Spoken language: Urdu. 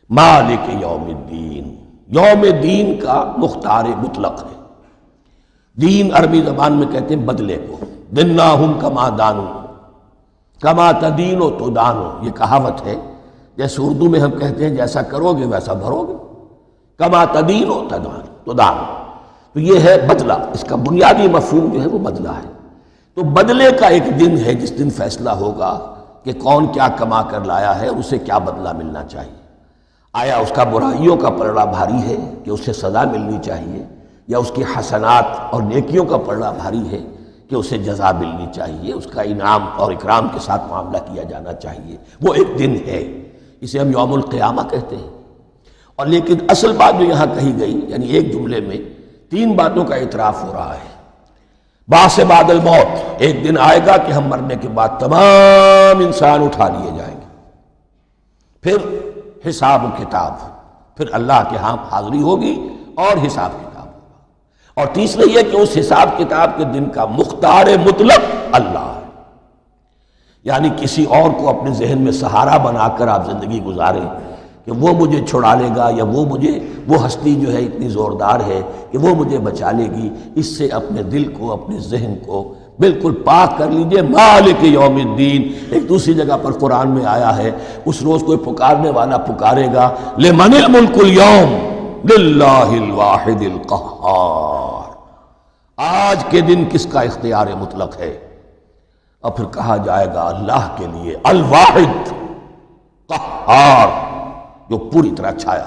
مالک یوم الدین، یوم دین کا مختار مطلق ہے۔ دین عربی زبان میں کہتے ہیں بدلے کو، دناہم کما دانو کما تدینو تدانو، یہ کہاوت ہے۔ جیسے اردو میں ہم کہتے ہیں جیسا کرو گے ویسا بھرو گے، کما تدینو تدانو، تو یہ ہے بدلہ، اس کا بنیادی مفہوم جو ہے وہ بدلہ ہے۔ تو بدلے کا ایک دن ہے جس دن فیصلہ ہوگا کہ کون کیا کما کر لایا ہے اور اسے کیا بدلہ ملنا چاہیے۔ آیا اس کا برائیوں کا پلڑا بھاری ہے کہ اسے سزا ملنی چاہیے، یا اس کی حسنات اور نیکیوں کا پلڑا بھاری ہے کہ اسے جزا ملنی چاہیے، اس کا انعام اور اکرام کے ساتھ معاملہ کیا جانا چاہیے۔ وہ ایک دن ہے، اسے ہم یوم القیامہ کہتے ہیں۔ اور لیکن اصل بات جو یہاں کہی گئی، یعنی ایک جملے میں 3 باتوں کا اعتراف ہو رہا ہے۔ بعث بعد الموت، ایک دن آئے گا کہ ہم مرنے کے بعد تمام انسان اٹھا لیے جائیں گے، پھر حساب و کتاب، پھر اللہ کے ہاں حاضری ہوگی اور حساب کتاب ہوگا۔ اور تیسرے یہ کہ اس حساب کتاب کے دن کا مختار مطلق اللہ ہے، یعنی کسی اور کو اپنے ذہن میں سہارا بنا کر آپ زندگی گزاریں کہ وہ مجھے چھڑا لے گا، یا وہ ہستی جو ہے اتنی زوردار ہے کہ وہ مجھے بچا لے گی، اس سے اپنے دل کو، اپنے ذہن کو بالکل پاک کر لیجئے۔ مالک یوم الدین، ایک دوسری جگہ پر قرآن میں آیا ہے، اس روز کوئی پکارنے والا پکارے گا لمن الملک اليوم للہ الواحد القہار، آج کے دن کس کا اختیار مطلق ہے؟ اور پھر کہا جائے گا اللہ کے لیے، الواحد قہار، جو پوری طرح چھایا۔